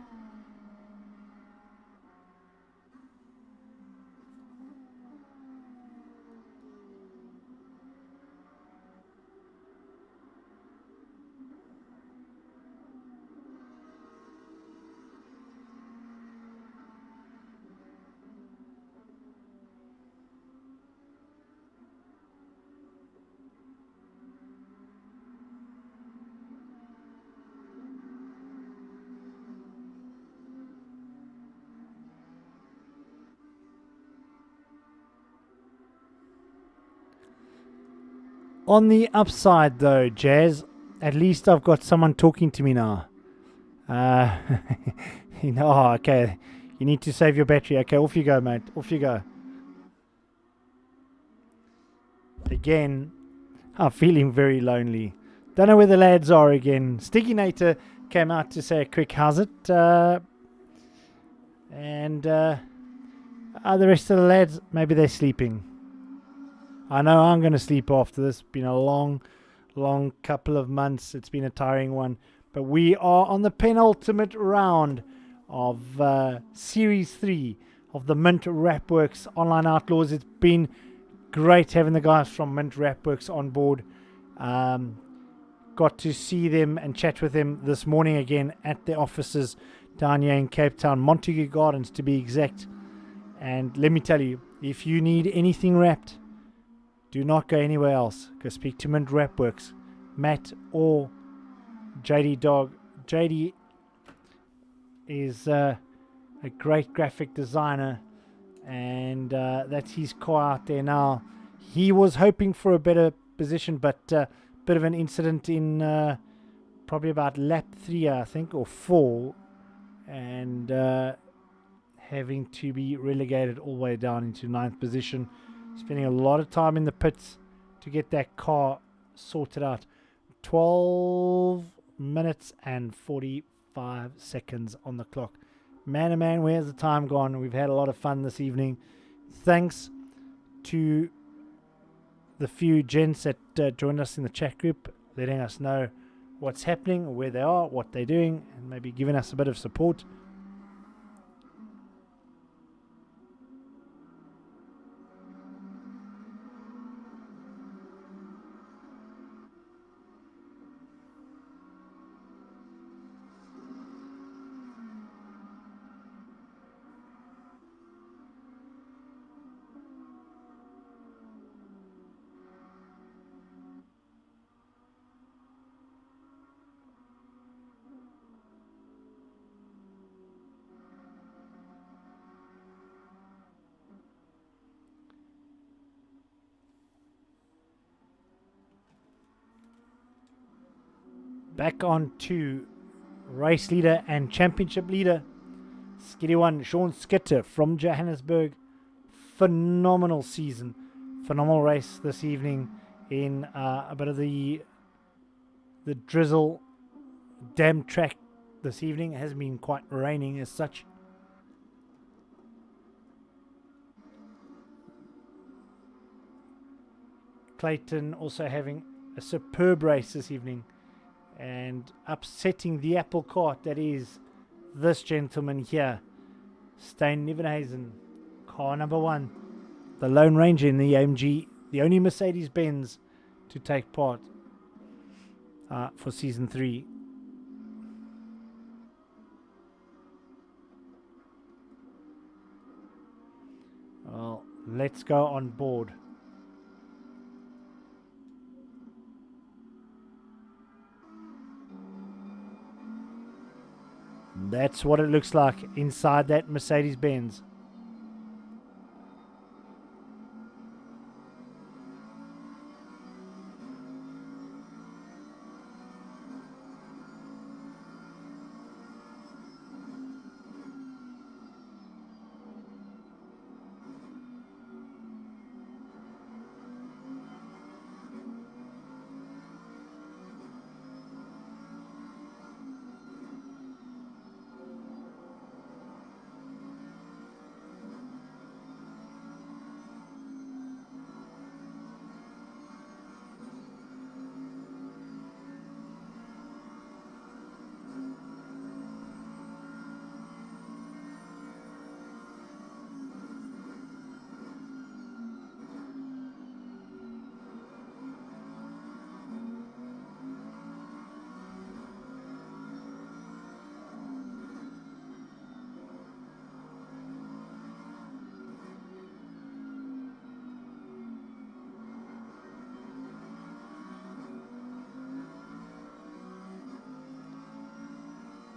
On the upside, though, Jazz, at least I've got someone talking to me now. Oh, okay. You need to save your battery. Okay, off you go, mate. Off you go. Again, I'm feeling very lonely. Don't know where the lads are again. Sticky Nater came out to say a quick how's it. And the rest of the lads, maybe they're sleeping. I know I'm going to sleep after this. Been a long couple of months. It's been a tiring one. But we are on the penultimate round of Series 3 of the Mint Wrapworks Online Outlaws. It's been great having the guys from Mint Wrapworks on board. Got to see them and chat with them this morning again at their offices down here in Cape Town, Montague Gardens to be exact. And let me tell you, if you need anything wrapped, do not go anywhere else. Go speak to Mint Wrapworks, Matt or JD Dog. JD is a great graphic designer, and that's his car out there now. He was hoping for a better position, but bit of an incident in probably about lap 3, I think, or 4, and having to be relegated all the way down into 9th position. Spending a lot of time in the pits to get that car sorted out. 12 minutes and 45 seconds on the clock. Man, oh man, where's the time gone? We've had a lot of fun this evening. Thanks to the few gents that joined us in the chat group, letting us know what's happening, where they are, what they're doing, and maybe giving us a bit of support. Back on to race leader and championship leader. Skiddy 1, Sean Skitter from Johannesburg. Phenomenal season. Phenomenal race this evening in a bit of the drizzle damp track this evening. It has been quite raining as such. Clayton also having a superb race this evening and upsetting the apple cart that is this gentleman here, Steyn Nieuwenhuizen, car number 1, the Lone Ranger in the AMG, the only Mercedes-Benz to take part for season 3. Well, let's go on board. That's what it looks like inside that Mercedes-Benz.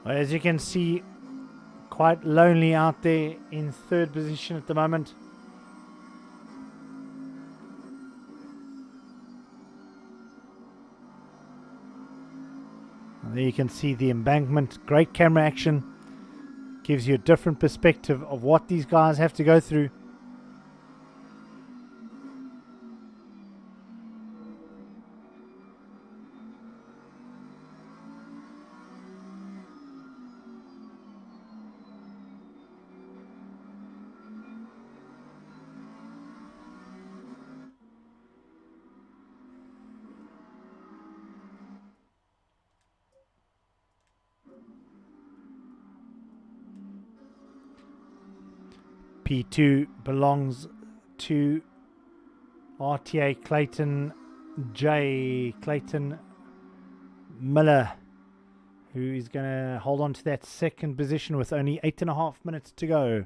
Well, as you can see, quite lonely out there in third position at the moment. And there you can see the embankment. Great camera action. Gives you a different perspective of what these guys have to go through. P2 belongs to RTA Clayton Miller, who is going to hold on to that second position with only 8.5 minutes to go.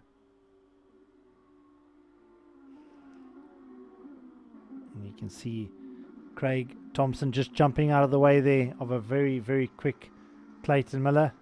And you can see Craig Thompson just jumping out of the way there of a very, very quick Clayton Miller.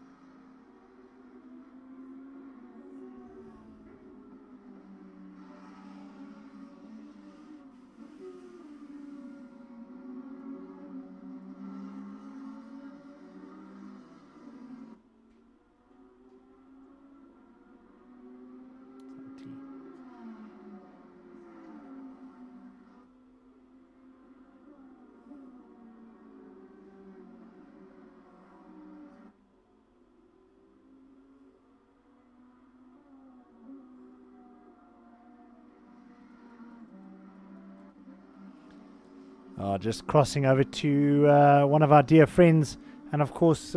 Just crossing over to one of our dear friends and of course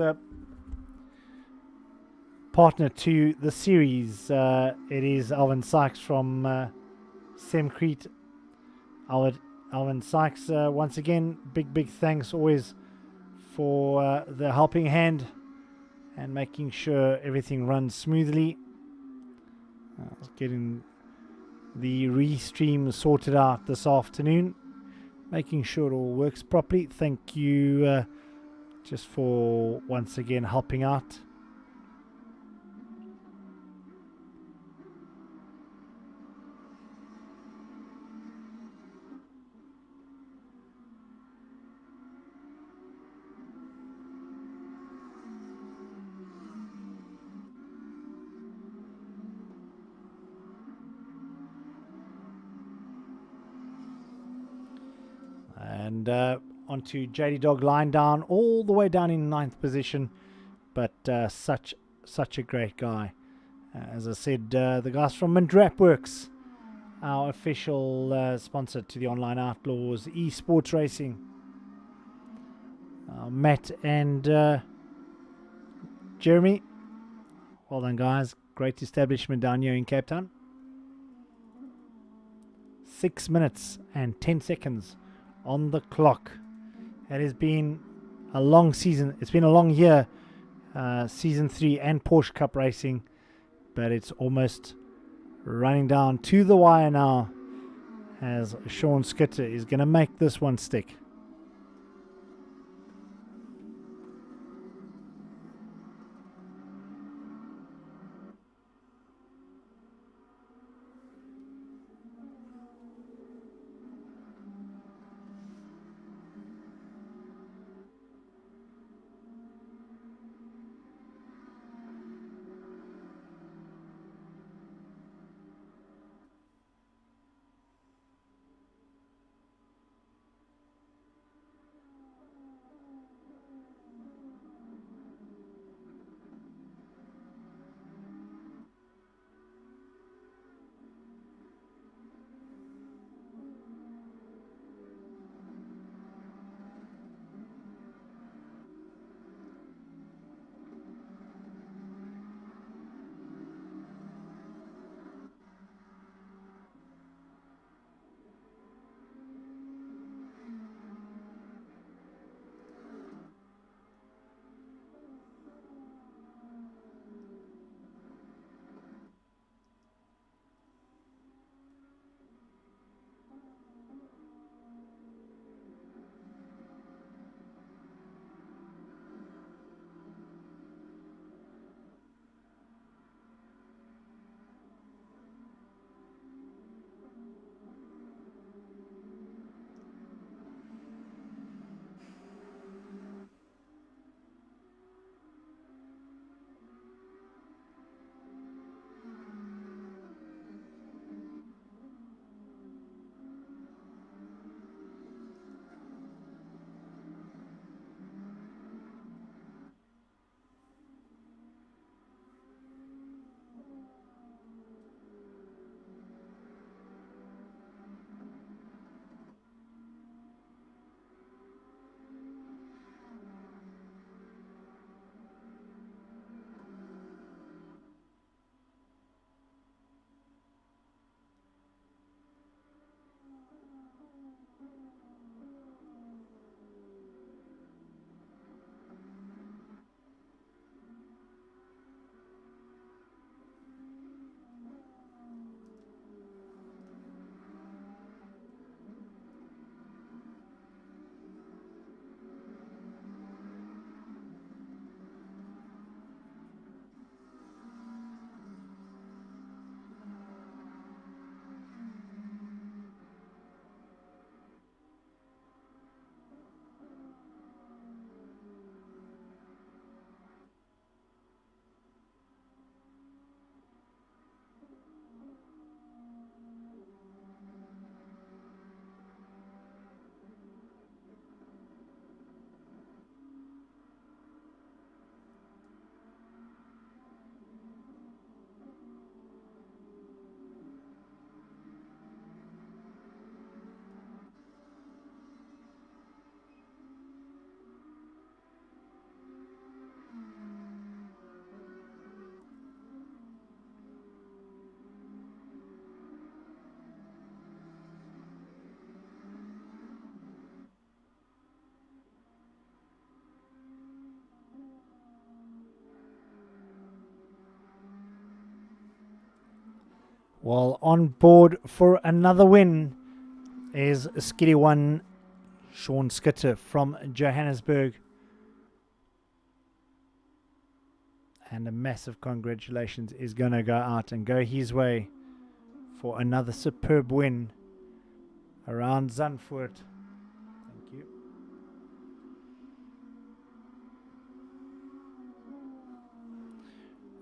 partner to the series. It is Alvin Sykes from Semcrete. Alvin Sykes, once again, big thanks always for the helping hand and making sure everything runs smoothly. Getting the restream sorted out this afternoon, making sure it all works properly. Thank you just for once again helping out. And onto JD Dog, lying down all the way down in 9th position. But such a great guy. As I said, the guys from Wrapworks, our official sponsor to the Online Outlaws esports racing. Matt and Jeremy, well done guys. Great establishment down here in Cape Town. 6 minutes and 10 seconds on the clock. It has been a long season. It's been a long year, season 3 and Porsche Cup racing, but it's almost running down to the wire now as Sean Skitter is going to make this one stick. Well, on board for another win is Skiddy One, Sean Skitter from Johannesburg. And a massive congratulations is going to go out and go his way for another superb win around Zandvoort. Thank you.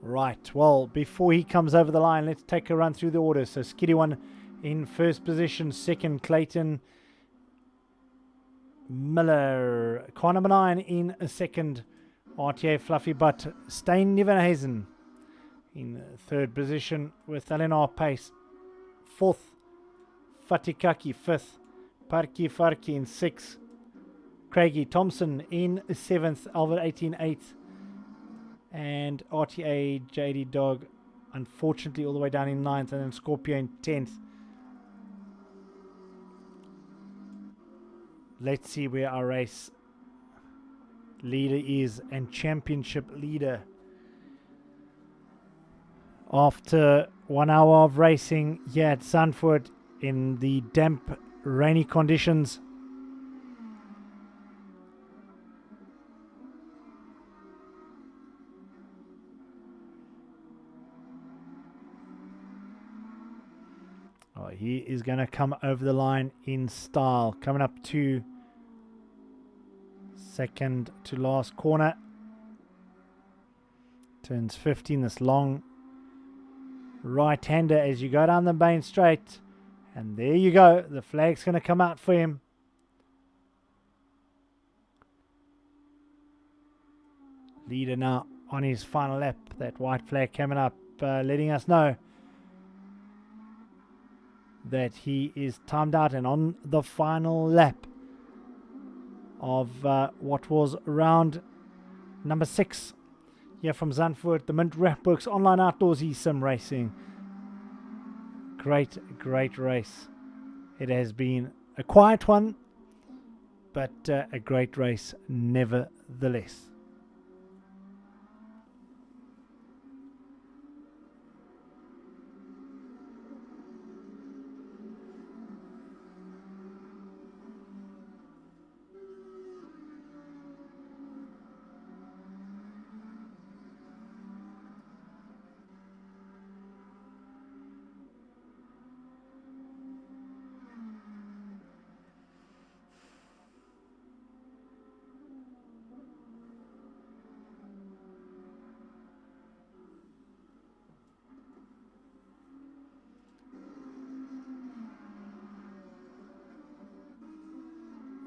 Right, well, before he comes over the line, let's take a run through the order. So Skiddy One in first position, second Clayton, Miller. Car number 9 in a second. RTA Fluffy Butt. Stein Nivenhuizen in third position with Eleanor Pace. Fourth. Fatikaki. Fifth. Parky Farky in sixth. Craigie Thompson in seventh. Albert 18 eighth. And RTA JD Dog, unfortunately, all the way down in ninth. And then Scorpio in 10th. Let's see where our race leader is and championship leader. After 1 hour of racing here at Zandvoort in the damp, rainy conditions, he is going to come over the line in style. Coming up to second to last corner. Turns 15, this long right-hander as you go down the main straight. And there you go. The flag's going to come out for him. Leader now on his final lap. That white flag coming up, letting us know that he is timed out and on the final lap of what was round number 6 here from Zandvoort, the Mint Wrapworks Online Outlaws eSIM Racing. Great race. It has been a quiet one, but a great race nevertheless.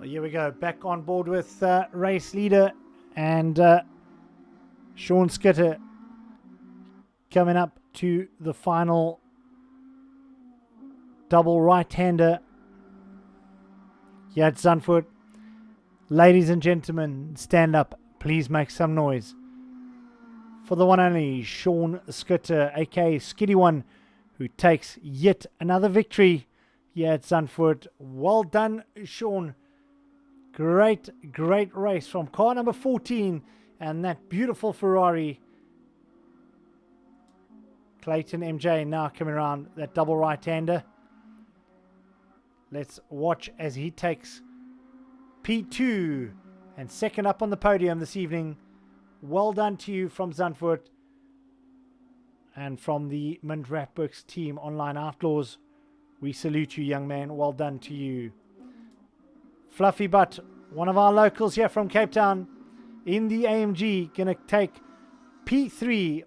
Here we go, back on board with race leader and Sean Skitter coming up to the final double right-hander here at Zandvoort. Ladies and gentlemen, stand up, please make some noise for the one and only Sean Skitter, aka Skitty One, who takes yet another victory here at Zandvoort. Well done, Sean. Great race from car number 14 and that beautiful Ferrari. Clayton MJ now coming around that double right-hander. Let's watch as he takes P2 and second up on the podium this evening. Well done to you from Zandvoort and from the Mint Wrapworks team Online Outlaws. We salute you, young man. Well done to you. Fluffy Butt, one of our locals here from Cape Town in the AMG, going to take P3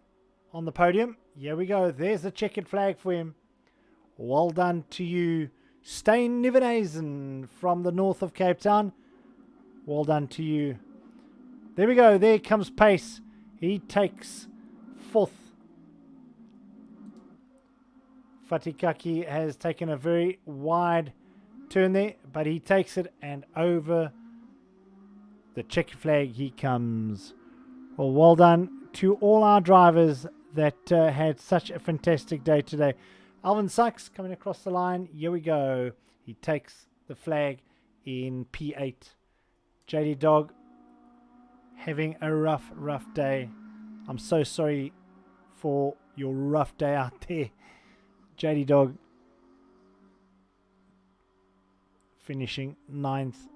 on the podium. Here we go. There's the checkered flag for him. Well done to you, Stein Nivenhuizen from the north of Cape Town. Well done to you. There we go. There comes Pace. He takes 4th. Fatikaki has taken a very wide turn there, but he takes it, and over the checkered flag he comes. Well done to all our drivers that had such a fantastic day today. Alvin Sykes coming across the line. Here we go. He takes the flag in P8. JD Dog having a rough day. I'm so sorry for your rough day out there, JD Dog. Finishing 9th.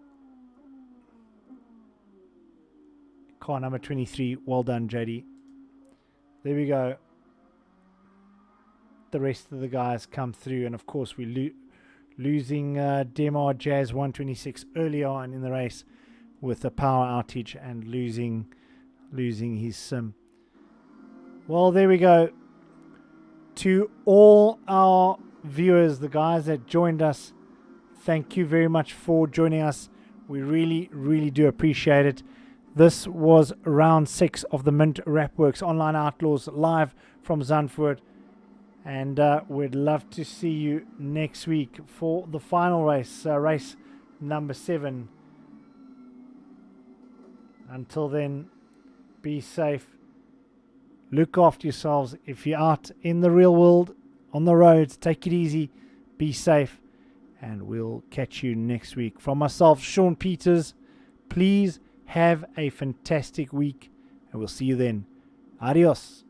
Car number 23. Well done, JD. There we go. The rest of the guys come through, and of course we're losing DMR Jazz 126 early on in the race with a power outage and losing his sim. Well, there we go. To all our viewers, the guys that joined us, thank you very much for joining us. We really, really do appreciate it. This was round 6 of the Mint Wrapworks Online Outlaws live from Zandvoort. And we'd love to see you next week for the final race, race number 7. Until then, be safe. Look after yourselves. If you're out in the real world, on the roads, take it easy. Be safe. And we'll catch you next week. From myself, Sean Peters, please have a fantastic week. And we'll see you then. Adios.